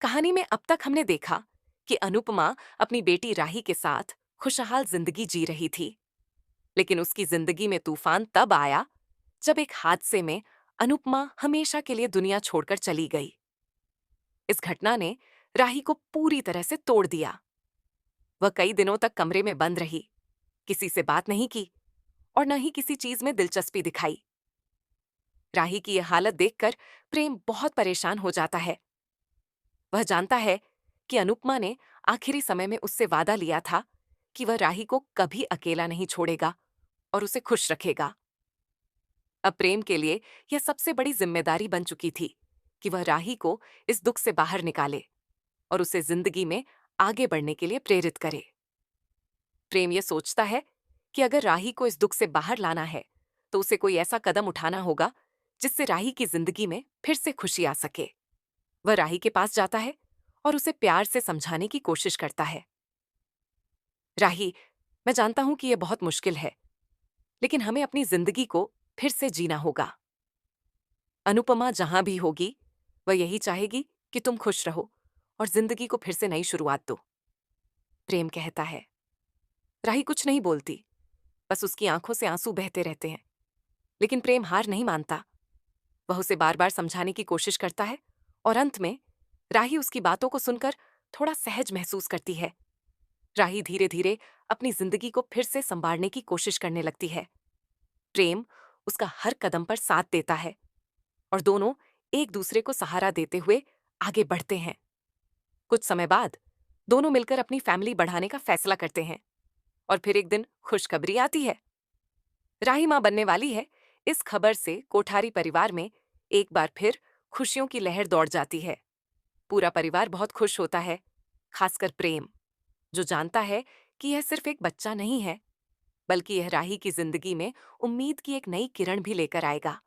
कहानी में अब तक हमने देखा कि अनुपमा अपनी बेटी राही के साथ खुशहाल जिंदगी जी रही थी। लेकिन उसकी जिंदगी में तूफान तब आया जब एक हादसे में अनुपमा हमेशा के लिए दुनिया छोड़कर चली गई। इस घटना ने राही को पूरी तरह से तोड़ दिया। वह कई दिनों तक कमरे में बंद रही, किसी से बात नहीं की और न ही किसी चीज में दिलचस्पी दिखाई। राही की यह हालत देखकर प्रेम बहुत परेशान हो जाता है। वह जानता है कि अनुपमा ने आखिरी समय में उससे वादा लिया था कि वह राही को कभी अकेला नहीं छोड़ेगा और उसे खुश रखेगा। अब प्रेम के लिए यह सबसे बड़ी जिम्मेदारी बन चुकी थी कि वह राही को इस दुख से बाहर निकाले और उसे जिंदगी में आगे बढ़ने के लिए प्रेरित करे। प्रेम यह सोचता है कि अगर राही को इस दुख से बाहर लाना है तो उसे कोई ऐसा कदम उठाना होगा जिससे राही की जिंदगी में फिर से खुशी आ सके। वह राही के पास जाता है और उसे प्यार से समझाने की कोशिश करता है। राही, मैं जानता हूं कि यह बहुत मुश्किल है, लेकिन हमें अपनी जिंदगी को फिर से जीना होगा। अनुपमा जहां भी होगी, वह यही चाहेगी कि तुम खुश रहो और जिंदगी को फिर से नई शुरुआत दो। प्रेम कहता है। राही कुछ नहीं बोलती, बस उसकी आंखों से आंसू बहते रहते हैं। लेकिन प्रेम हार नहीं मानता। वह उसे बार बार समझाने की कोशिश करता है और अंत में राही उसकी बातों को सुनकर थोड़ा सहज महसूस करती है। राही धीरे धीरे अपनी जिंदगी को फिर से संवारने की कोशिश करने लगती है। प्रेम उसका हर कदम पर साथ देता है और दोनों एक दूसरे को सहारा देते हुए आगे बढ़ते हैं। कुछ समय बाद दोनों मिलकर अपनी फैमिली बढ़ाने का फैसला करते हैं और फिर एक दिन खुशखबरी आती है। राही मां बनने वाली है। इस खबर से कोठारी परिवार में एक बार फिर खुशियों की लहर दौड़ जाती है। पूरा परिवार बहुत खुश होता है, खासकर प्रेम, जो जानता है कि यह सिर्फ एक बच्चा नहीं है, बल्कि यह राही की जिंदगी में उम्मीद की एक नई किरण भी लेकर आएगा।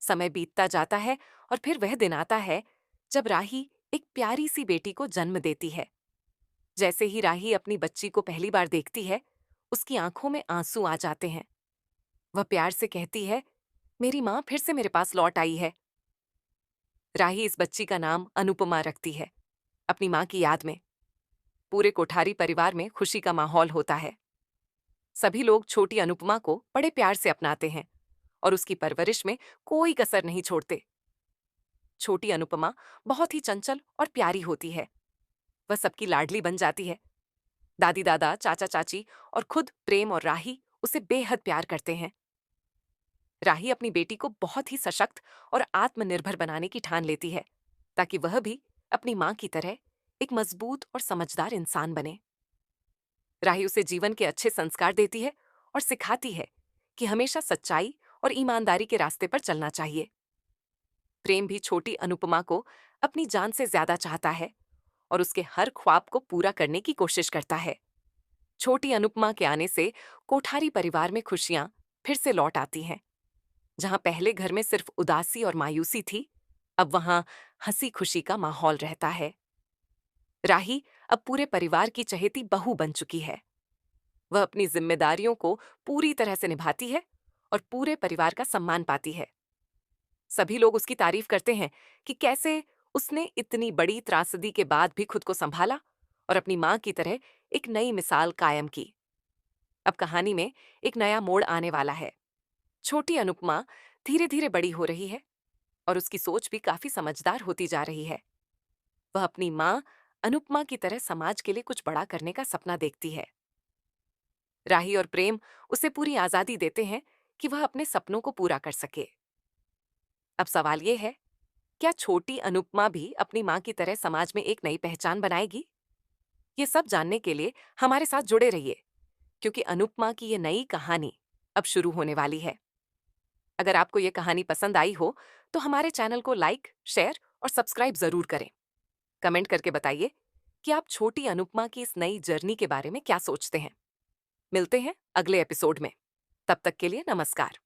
समय बीतता जाता है और फिर वह दिन आता है जब राही एक प्यारी सी बेटी को जन्म देती है। जैसे ही राही अपनी बच्ची को पहली बार देखती है, उसकी आंखों में आंसू आ जाते हैं। वह प्यार से कहती है, मेरी मां फिर से मेरे पास लौट आई है। राही इस बच्ची का नाम अनुपमा रखती है, अपनी मां की याद में। पूरे कोठारी परिवार में खुशी का माहौल होता है। सभी लोग छोटी अनुपमा को बड़े प्यार से अपनाते हैं और उसकी परवरिश में कोई कसर नहीं छोड़ते। छोटी अनुपमा बहुत ही चंचल और प्यारी होती है। वह सबकी लाडली बन जाती है। दादी दादा, चाचा चाची और खुद प्रेम और राही उसे बेहद प्यार करते हैं। राही अपनी बेटी को बहुत ही सशक्त और आत्मनिर्भर बनाने की ठान लेती है, ताकि वह भी अपनी मां की तरह एक मजबूत और समझदार इंसान बने। राही उसे जीवन के अच्छे संस्कार देती है और सिखाती है कि हमेशा सच्चाई और ईमानदारी के रास्ते पर चलना चाहिए। प्रेम भी छोटी अनुपमा को अपनी जान से ज्यादा चाहता है और उसके हर ख्वाब को पूरा करने की कोशिश करता है। छोटी अनुपमा के आने से कोठारी परिवार में खुशियां फिर से लौट आती हैं। जहां पहले घर में सिर्फ उदासी और मायूसी थी, अब वहां हंसी खुशी का माहौल रहता है। राही अब पूरे परिवार की चहेती बहू बन चुकी है। वह अपनी जिम्मेदारियों को पूरी तरह से निभाती है और पूरे परिवार का सम्मान पाती है। सभी लोग उसकी तारीफ करते हैं कि कैसे उसने इतनी बड़ी त्रासदी के बाद भी खुद को संभाला और अपनी मां की तरह एक नई मिसाल कायम की। अब कहानी में एक नया मोड़ आने वाला है। छोटी अनुपमा धीरे धीरे बड़ी हो रही है और उसकी सोच भी काफी समझदार होती जा रही है। वह अपनी मां अनुपमा की तरह समाज के लिए कुछ बड़ा करने का सपना देखती है। राही और प्रेम उसे पूरी आजादी देते हैं कि वह अपने सपनों को पूरा कर सके। अब सवाल यह है, क्या छोटी अनुपमा भी अपनी मां की तरह समाज में एक नई पहचान बनाएगी? ये सब जानने के लिए हमारे साथ जुड़े रहिए, क्योंकि अनुपमा की ये नई कहानी अब शुरू होने वाली है। अगर आपको ये कहानी पसंद आई हो तो हमारे चैनल को लाइक, शेयर और सब्सक्राइब जरूर करें। कमेंट करके बताइए कि आप छोटी अनुपमा की इस नई जर्नी के बारे में क्या सोचते हैं। मिलते हैं अगले एपिसोड में। तब तक के लिए नमस्कार।